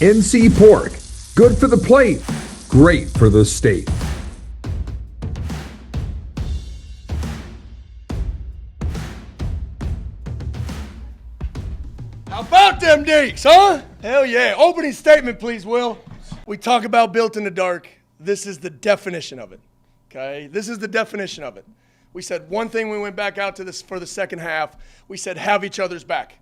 NC Pork. Good for the plate, great for the state. How about them Deeks, huh? Hell yeah. Opening statement, please, Will. We talk about built in the dark. This is the definition of it, okay? This is the definition of it. We said one thing when we went back out to this for the second half. We said have each other's back,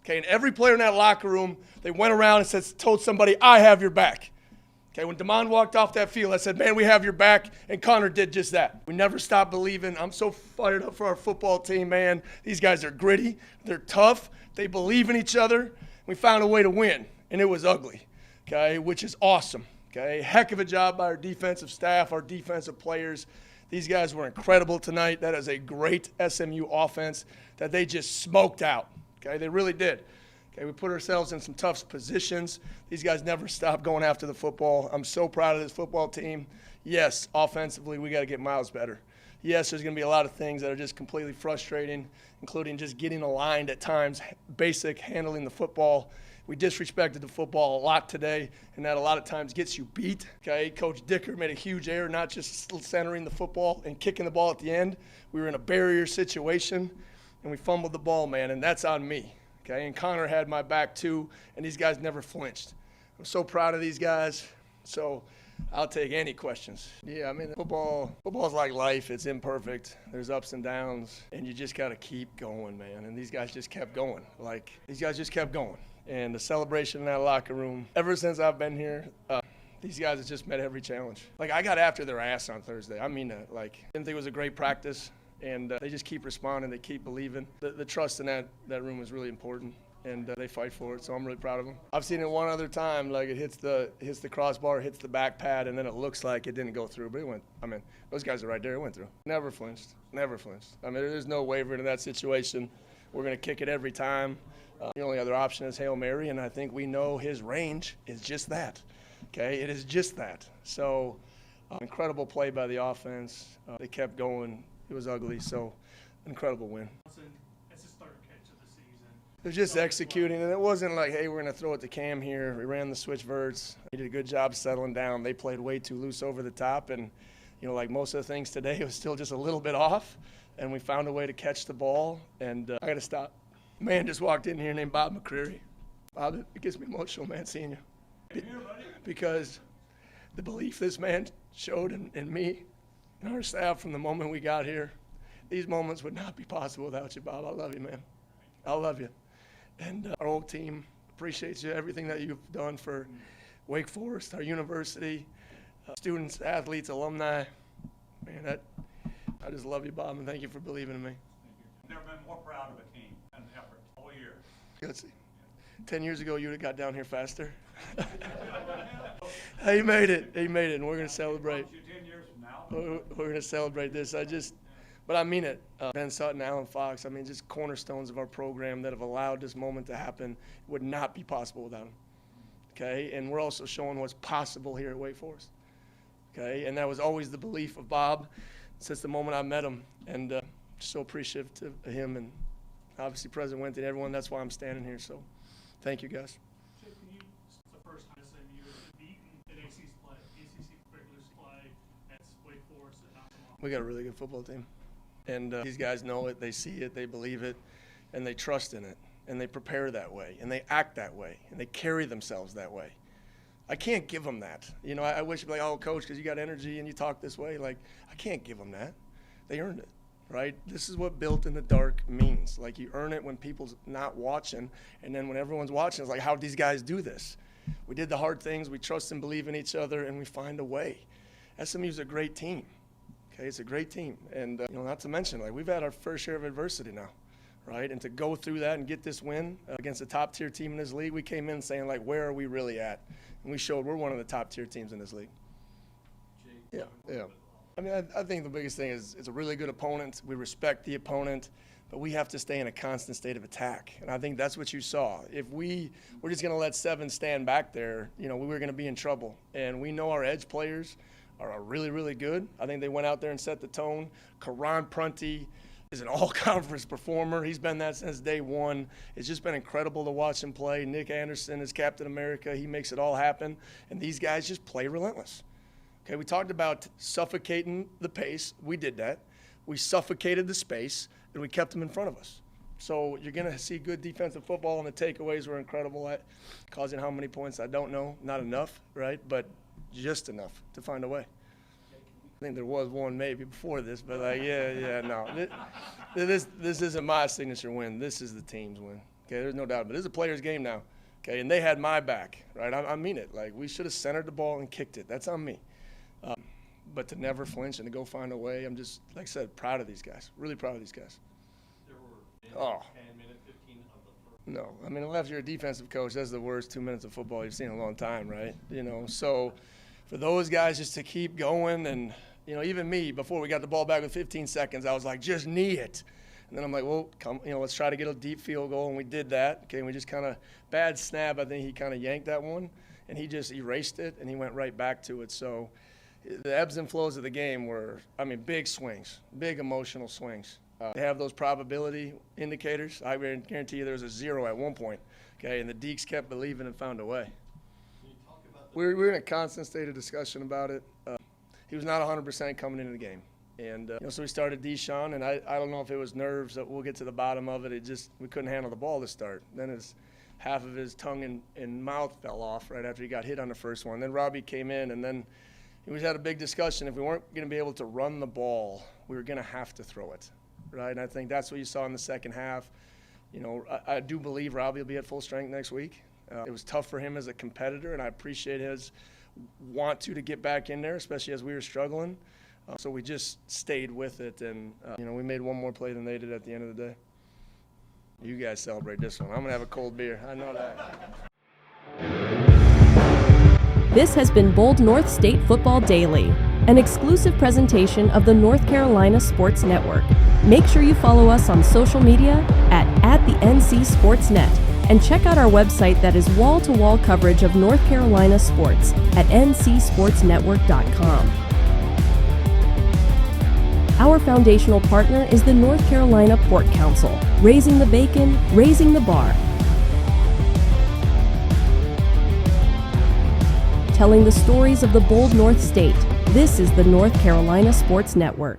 okay? And every player in that locker room, they went around and told somebody, I have your back. Okay, when Damon walked off that field, I said, man, we have your back, and Connor did just that. We never stopped believing. I'm so fired up for our football team, man. These guys are gritty. They're tough. They believe in each other. We found a way to win, and it was ugly, okay, which is awesome, okay? Heck of a job by our defensive staff, our defensive players. These guys were incredible tonight. That is a great SMU offense that they just smoked out, okay? They really did. Okay, we put ourselves in some tough positions. These guys never stopped going after the football. I'm so proud of this football team. Yes, offensively, we got to get miles better. Yes, there's going to be a lot of things that are just completely frustrating, including just getting aligned at times, basic handling the football. We disrespected the football a lot today, and that a lot of times gets you beat. Okay, Coach Dickert made a huge error, not just centering the football and kicking the ball at the end. We were in a barrier situation, and we fumbled the ball, man, and that's on me. Okay, and Connor had my back too, and these guys never flinched. I'm so proud of these guys. So I'll take any questions. Yeah, I mean, football's like life. It's imperfect. There's ups and downs, and you just got to keep going, man. And these guys just kept going. And the celebration in that locker room, ever since I've been here, these guys have just met every challenge. Like, I got after their ass on Thursday. I mean that. Like, didn't think it was a great practice. And they just keep responding. They keep believing. The trust in that room is really important, and they fight for it. So I'm really proud of them. I've seen it one other time. Like, it hits the crossbar, hits the back pad, and then it looks like it didn't go through. But it went. I mean, those guys are right there. It went through. Never flinched. Never flinched. I mean, there's no wavering in that situation. We're going to kick it every time. The only other option is Hail Mary, and I think we know his range is just that. Okay, it is just that. So incredible play by the offense. They kept going. It was ugly, so incredible win. It's his third catch of the season. It was just executing, and it wasn't like, hey, we're going to throw it to Cam here. We ran the switch verts. He did a good job settling down. They played way too loose over the top, and, you know, like most of the things today, it was still just a little bit off, and we found a way to catch the ball, and I got to stop. A man just walked in here named Bob McCreary. Bob, it gets me emotional, man, seeing you. Because the belief this man showed in me and our staff from the moment we got here, these moments would not be possible without you, Bob. I love you, man. I love you. And our whole team appreciates you, everything that you've done for Wake Forest, our university, students, athletes, alumni. Man, I just love you, Bob, and thank you for believing in me. Thank you. Never been more proud of a team and effort all year. Let's see. 10 years ago, you would have got down here faster. He made it, and we're going to celebrate. 10 years from now. We're going to celebrate this. But I mean it. Ben Sutton, Alan Fox, I mean, just cornerstones of our program that have allowed this moment to happen. Would not be possible without them. Okay? And we're also showing what's possible here at Wake Forest. Okay? And that was always the belief of Bob since the moment I met him. And just so appreciative of him and obviously President Winton and everyone. That's why I'm standing here. So thank you, guys. It's the first time SMU has beaten an ACC regular play at Wake Forest and not so long. We got a really good football team. And these guys know it, they see it, they believe it, and they trust in it. And they prepare that way, and they act that way, and they carry themselves that way. I can't give them that. You know, I wish, like, oh, Coach, because you got energy and you talk this way. Like, I can't give them that. They earned it, right? This is what built in the dark means. Like, you earn it when people's not watching, and then when everyone's watching, it's like, how'd these guys do this? We did the hard things, we trust and believe in each other, and we find a way. SMU's a great team. Okay, it's a great team, and you know, not to mention, like, we've had our fair share of adversity now, right? And to go through that and get this win against a top-tier team in this league, we came in saying, like, where are we really at? And we showed we're one of the top-tier teams in this league. Yeah. I mean, I think the biggest thing is it's a really good opponent. We respect the opponent, but we have to stay in a constant state of attack. And I think that's what you saw. If we're just going to let 7 stand back there, you know, we were going to be in trouble. And we know our edge players are really, really good. I think they went out there and set the tone. Karan Prunty, is an all-conference performer. He's been that since day one. It's just been incredible to watch him play. Nick Anderson is Captain America. He makes it all happen. And these guys just play relentless. Okay, we talked about suffocating the pace. We did that. We suffocated the space, and we kept them in front of us. So you're going to see good defensive football, and the takeaways were incredible at causing how many points, I don't know. Not enough, right? But just enough to find a way. I think there was one maybe before this, but no. This isn't my signature win. This is the team's win. Okay, there's no doubt. But this is a player's game now. Okay, and they had my back, right? I mean it. Like, we should have centered the ball and kicked it. That's on me. But to never flinch and to go find a way, I'm just, like I said, proud of these guys. Really proud of these guys. There were 10 minutes, 15 of the first. No. I mean, unless you're a defensive coach, that's the worst 2 minutes of football you've seen in a long time, right? You know, so for those guys just to keep going and, you know, even me, before we got the ball back with 15 seconds, I was like, just knee it. And then I'm like, well, let's try to get a deep field goal, and we did that. Okay, and we just kind of, bad snap, I think he kind of yanked that one, and he just erased it, and he went right back to it. So the ebbs and flows of the game were, I mean, big swings, big emotional swings. They have those probability indicators. I guarantee you there was a 0 at one point, okay, and the Deeks kept believing and found a way. Can you talk about We're in a constant state of discussion about it. He was not 100% coming into the game. And so we started Deshaun, and I don't know if it was nerves. That we'll get to the bottom of it. We couldn't handle the ball to start. Then half of his tongue and mouth fell off right after he got hit on the first one. Then Robbie came in, and then we had a big discussion. If we weren't going to be able to run the ball, we were going to have to throw it, right? And I think that's what you saw in the second half. You know, I do believe Robbie will be at full strength next week. It was tough for him as a competitor, and I appreciate his want to get back in there, especially as we were struggling. So we just stayed with it, and we made one more play than they did at the end of the day. You guys celebrate this one. I'm going to have a cold beer. I know that. This has been Bold North State Football Daily, an exclusive presentation of the North Carolina Sports Network. Make sure you follow us on social media at the NC Sports Net, and check out our website that is wall-to-wall coverage of North Carolina sports at ncsportsnetwork.com. Our foundational partner is the North Carolina Pork Council, raising the bacon, raising the bar. Telling the stories of the bold North State, this is the North Carolina Sports Network.